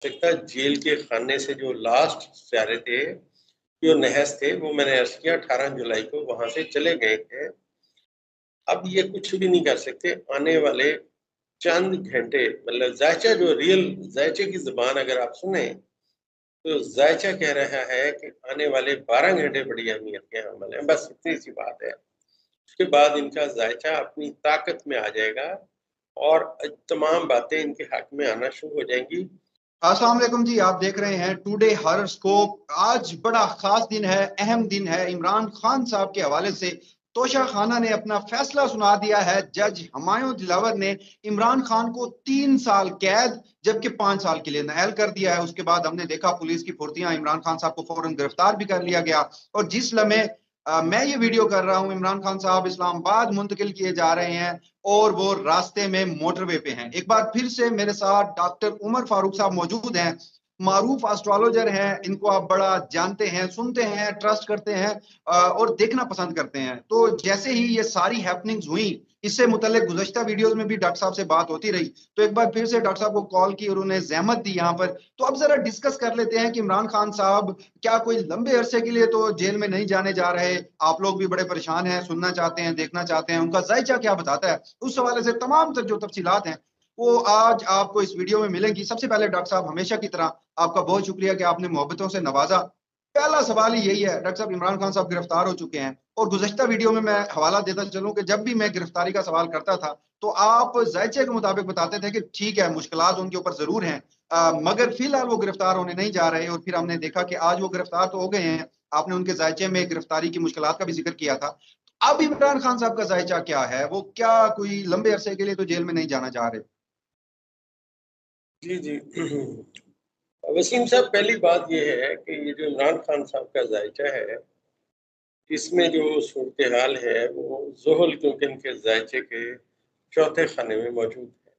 सकता जेल के खाने से जो लास्ट प्यारे थे, जो नहस थे, वो मैंने अर्ज किया 18 जुलाई को वहां से चले गए थे। अब ये कुछ भी नहीं कर सकते। आने वाले चंद घंटे, मतलब जायचा जो रियल जायचे की जुबान अगर आप सुने तो जायचा कह रहा है कि आने वाले 12 घंटे बड़ी अहमियत के हमल हैं। बस इतनी सी बात है। उसके बाद इनका जायचा अपनी ताकत में आ जाएगा और तमाम बातें इनके हक में आना शुरू हो जाएंगी। अस्सलाम वालेकुम जी, आप देख रहे हैं टुडे हॉरोस्कोप। आज बड़ा खास दिन है, अहम दिन है। इमरान खान साहब के हवाले से तोशा खाना ने अपना फैसला सुना दिया है। जज हुमायूं दिलावर ने इमरान खान को 3 साल कैद जबकि 5 साल के लिए नाअहल कर दिया है। उसके बाद हमने देखा पुलिस की फुर्तियां, इमरान खान साहब को फौरन गिरफ्तार भी कर लिया गया। और जिस लम्हे मैं ये वीडियो कर रहा हूं, इमरान खान साहब इस्लामाबाद मुंतकिल किए जा रहे हैं और वो रास्ते में मोटरवे पे हैं। एक बार फिर से मेरे साथ डॉक्टर उमर फारूक साहब मौजूद हैं, मारूफ एस्ट्रोलॉजर हैं। इनको आप बड़ा जानते हैं, सुनते हैं, ट्रस्ट करते हैं और देखना पसंद करते हैं। तो जैसे ही ये सारी हैपनिंग्स हुई, इससे मुतल्लिक गुज़श्ता वीडियोस में भी डॉक्टर साहब से बात होती रही, तो एक बार फिर से डॉक्टर साहब को कॉल की और उन्हें ज़हमत दी यहाँ पर। तो अब जरा डिस्कस कर लेते हैं कि इमरान खान साहब क्या कोई लंबे अरसे के लिए तो जेल में नहीं जाने जा रहे। आप लोग भी बड़े परेशान हैं, सुनना चाहते हैं, देखना चाहते हैं उनका जायचा क्या बताता है। उस हवाले से तमाम जो तफसीलात हैं वो आज आपको इस वीडियो में मिलेंगी। सबसे पहले डॉक्टर साहब, हमेशा की तरह आपका बहुत शुक्रिया कि आपने मोहब्बतों से नवाजा। पहला सवाल ही यही है डॉक्टर साहब, इमरान खान साहब गिरफ्तार हो चुके हैं और गुज़श्ता वीडियो में मैं हवाला देता चलूं कि जब भी मैं गिरफ्तारी का सवाल करता था तो आप जायचे के मुताबिक बताते थे कि ठीक है, मुश्किलात उनके ऊपर जरूर हैं, मगर फिलहाल वो गिरफ्तार होने नहीं जा रहे। और फिर हमने देखा कि आज वो गिरफ्तार तो हो गए हैं। आपने उनके जायचे में गिरफ्तारी की मुश्किलात का भी जिक्र किया था। अब इमरान खान साहब का जायचा क्या है? वो क्या कोई लंबे अरसे के लिए तो जेल में नहीं जाना चाह रहे? जी जी वसीम साहब, पहली बात यह है कि ये जो इमरान खान साहब का जायचा है, इसमें जो सूरत हाल है वो जोहल क्योंकि इनके जायचे के चौथे खाने में मौजूद है।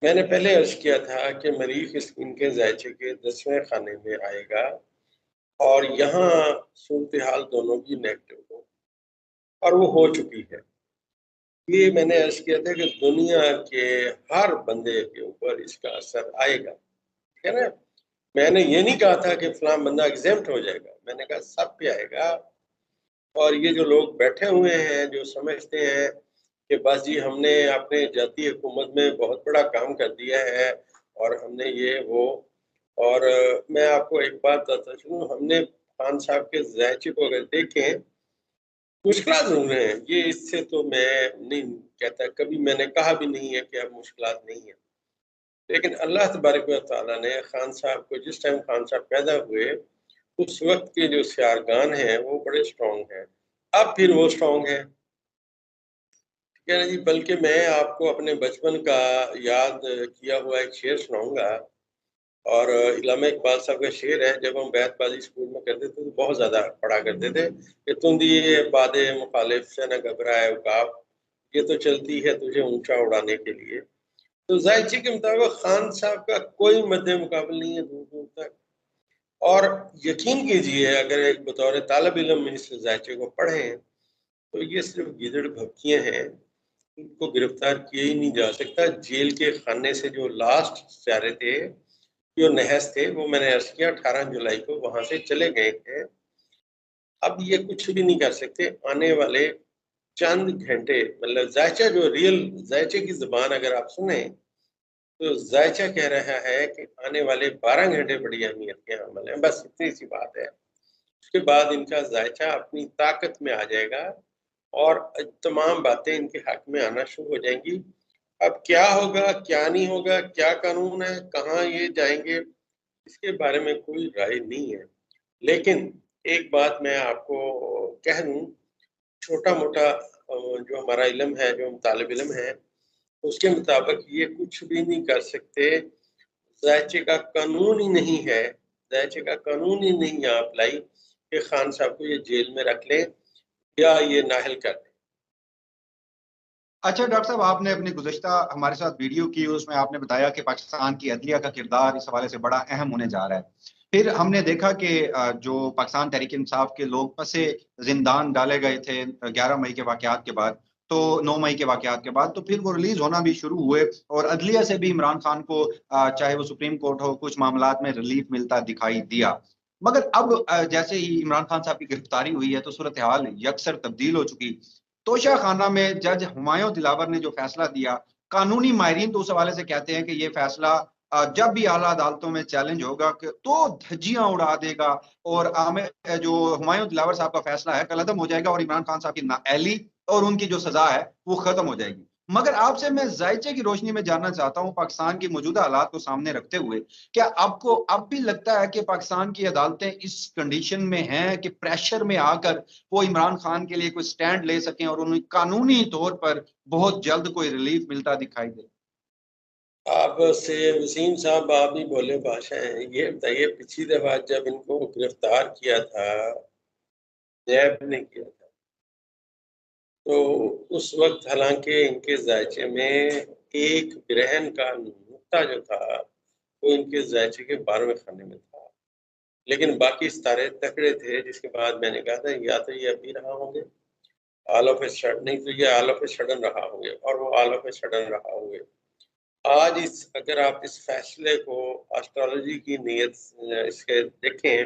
मैंने पहले अर्ज किया था कि मरीख इनके जायचे के 10वें खाने में आएगा और यहाँ सूरत हाल दोनों की नेगेटिव हो, और वो हो चुकी है। ये मैंने अर्ज किया था कि दुनिया के हर बंदे के ऊपर इसका असर आएगा, ठीक है ना। मैंने ये नहीं कहा था कि फलां बंदा एग्जेम्प्ट हो जाएगा, मैंने कहा सब पे आएगा। और ये जो लोग बैठे हुए हैं जो समझते हैं कि बस जी हमने अपने जाती हुकूमत में बहुत बड़ा काम कर दिया है और हमने ये वो, और मैं आपको एक बात बताता चलूं, हमने खान साहब के जायचे को अगर देखें, मुश्किलात जरूर हैं, ये इससे तो मैं नहीं कहता, कभी मैंने कहा भी नहीं है कि अब मुश्किलात नहीं है। लेकिन अल्लाह तबारक व तआला ने खान साहब को, जिस टाइम खान साहब पैदा हुए उस वक्त के जो सियारगान हैं वो बड़े स्ट्रॉन्ग हैं। अब फिर वो स्ट्रॉन्ग है, ठीक है ना जी। बल्कि मैं आपको अपने बचपन का याद किया हुआ एक शेर सुनाऊंगा। और इल्लामा इकबाल साहब का शेर है, जब हम बैतबाजी स्कूल में करते थे तो बहुत ज़्यादा पढ़ा करते थे कि तुंदी बादे मुखालिफ से न घबराए उकाब, ये तो चलती है तुझे ऊंचा उड़ाने के लिए। तो जायची के मुताबिक खान साहब का कोई मद्दे मुकाबल नहीं है दूर दूर तक। और यकीन कीजिए, अगर एक बतौर तालब इल्म इस जायचे को पढ़ें तो ये सिर्फ गिदड़ भपकियाँ हैं, इनको गिरफ्तार किया ही नहीं जा सकता। जेल के खाने से जो लास्ट प्यारे थे, जो नहस थे, वो मैंने अर्ज किया 18 जुलाई को वहां से चले गए थे। अब ये कुछ भी नहीं कर सकते। आने वाले चंद घंटे, मतलब जायचा जो रियल जायचे की जुबान अगर आप सुने तो जायचा कह रहा है कि आने वाले 12 घंटे बड़ी अहमियत के हमल हैं। बस इतनी सी बात है। उसके बाद इनका जायचा अपनी ताकत में आ जाएगा और तमाम बातें इनके हक में आना शुरू हो जाएंगी। अब क्या होगा क्या नहीं होगा, क्या कानून है, कहाँ ये जाएंगे, इसके बारे में कोई राय नहीं है। लेकिन एक बात मैं आपको कह दूं, छोटा मोटा जो हमारा इल्म है, जो हम तालिब इल्म है, उसके मुताबिक ये कुछ भी नहीं कर सकते। जायचे का कानून ही नहीं है, जायचे का कानून ही नहीं यहाँ अप्लाई कि खान साहब को ये जेल में रख लें या ये नाहल कर दें। अच्छा डॉक्टर साहब, आपने अपनी गुज़श्ता हमारे साथ वीडियो की, उसमें आपने बताया कि पाकिस्तान की अदलिया का किरदार इस हवाले से बड़ा अहम होने जा रहा है। फिर हमने देखा कि जो पाकिस्तान तहरीक इंसाफ के लोग फंसे, जिंदान डाले गए थे 11 मई के वाकयात के बाद, تو 9 مئی کے واقعات کے بعد تو پھر وہ ریلیز ہونا بھی شروع ہوئے اور عدلیہ سے بھی عمران خان کو چاہے وہ سپریم کورٹ ہو کچھ معاملات میں ریلیف ملتا دکھائی دیا. مگر اب جیسے ہی عمران خان صاحب کی گرفتاری ہوئی ہے تو صورتحال یکسر تبدیل ہو چکی. توشہ خانہ میں جج ہمایوں دلاور نے جو فیصلہ دیا، قانونی ماہرین تو اس حوالے سے کہتے ہیں کہ یہ فیصلہ جب بھی اعلیٰ عدالتوں میں چیلنج ہوگا تو دھجیاں اڑا دے گا اور جو ہمایوں دلاور صاحب کا فیصلہ ہے قلعدم ہو جائے گا اور عمران خان صاحب کی نااہلی اور ان کی جو سزا ہے وہ ختم ہو جائے گی. مگر آپ سے میں ذائچے کی روشنی میں جاننا چاہتا ہوں پاکستان کی موجودہ حالات کو سامنے رکھتے ہوئے، کیا آپ کو اب بھی لگتا ہے کہ پاکستان کی عدالتیں اس کنڈیشن میں ہیں کہ پریشر میں آ کر وہ عمران خان کے لیے کوئی سٹینڈ لے سکیں اور انہیں قانونی طور پر بہت جلد کوئی ریلیف ملتا دکھائی دے؟ آپ سے وسیم صاحب آپ ہی بولے بادشاہ ہیں. یہ بتائیے پچھلی دفعہ جب ان کو گرفتار کیا تھا نیب نے کیا تھا تو اس وقت حالانکہ ان کے ذائچے میں ایک گرہن کا نقطہ جو تھا وہ ان کے ذائچے کے 12ویں خانے میں تھا، لیکن باقی ستارے تکڑے تھے. جس کے بعد میں نے کہا تھا یا تو یہ ابھی رہا ہوں گے آل آف اے سڈن، نہیں تو یہ آل آف اے سڈن رہا ہوں گے، اور وہ آل آف اے سڈن رہا ہوں گے. آج اگر آپ اس فیصلے کو آسٹرالوجی کی نیت اس کے دیکھیں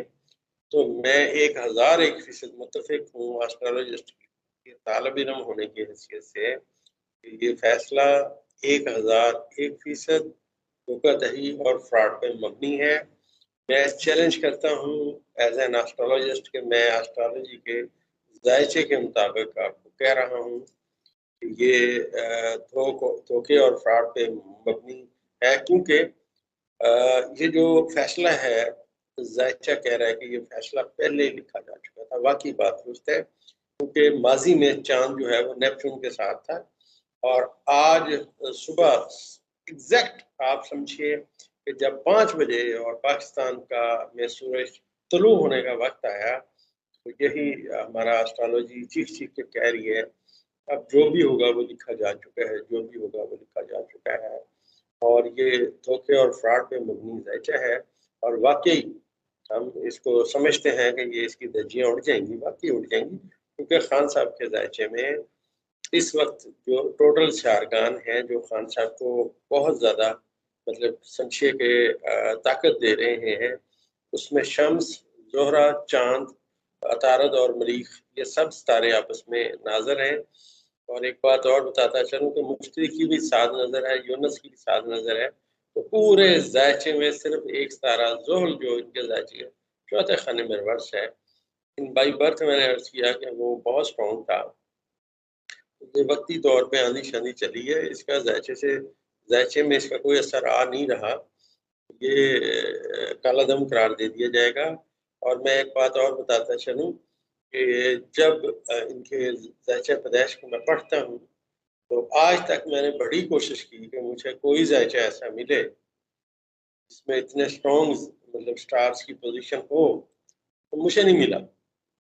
تو میں 1001% متفق ہوں آسٹرالوجسٹ کے طالب علم ہونے کی حیثیت سے کہ یہ فیصلہ 1001% دھوکہ دہی اور فراڈ پہ مبنی ہے. میں چیلنج کرتا ہوں ایز این آسٹرالوجسٹ کہ میں آسٹرالوجی کے ذائچے کے مطابق آپ کو کہہ رہا ہوں کہ یہ دھوکے اور فراڈ پہ مبنی ہے، کیونکہ یہ جو فیصلہ ہے ذائچہ کہہ رہا ہے کہ یہ فیصلہ پہلے ہی لکھا جا چکا تھا. واقعی بات درست ہے کیونکہ ماضی میں چاند جو ہے وہ نیپچون کے ساتھ تھا، اور آج صبح ایگزیکٹ آپ سمجھیے کہ جب 5 بجے اور پاکستان کا میں سورج طلوع ہونے کا وقت آیا تو یہی ہمارا آسٹرالوجی چیخ کے کہہ رہی ہے اب جو بھی ہوگا وہ لکھا جا چکا ہے، جو بھی ہوگا وہ لکھا جا چکا ہے. اور یہ دھوکے اور فراڈ پہ مبنی ذائچہ ہے، اور واقعی ہم اس کو سمجھتے ہیں کہ یہ اس کی دھجیاں اڑ جائیں گی، واقعی اڑ جائیں گی، کیونکہ خان صاحب کے ذائچے میں اس وقت جو ٹوٹل شارگان ہیں جو خان صاحب کو بہت زیادہ مطلب سمجھیے کہ طاقت دے رہے ہیں، اس میں شمس، زہرہ، چاند، عطارد اور مریخ یہ سب ستارے آپس میں ناظر ہیں. اور ایک بات اور بتاتا چلوں کہ مشتری کی بھی ساتھ نظر ہے، یونس کی بھی ساتھ نظر ہے. تو پورے ذائچے میں صرف ایک ستارہ زحل جو ان کے ذائچے ہے چوتھے خانے میں ریورس ہے. ان بائی برتھ میں نے عرض کیا کہ وہ بہت سٹرونگ تھا. یہ وقتی طور پہ آندھی شاندھی چلی ہے، اس کا ذائچے میں اس کا کوئی اثر آ نہیں رہا، یہ کالا دم قرار دے دیا جائے گا. اور میں ایک بات اور بتاتا چلوں کہ جب ان کے ذائچہ پیدائش کو میں پڑھتا ہوں تو آج تک میں نے بڑی کوشش کی کہ مجھے کوئی ذائچہ ایسا ملے جس میں اتنے سٹرونگ مطلب سٹارز کی پوزیشن ہو، تو مجھے نہیں ملا.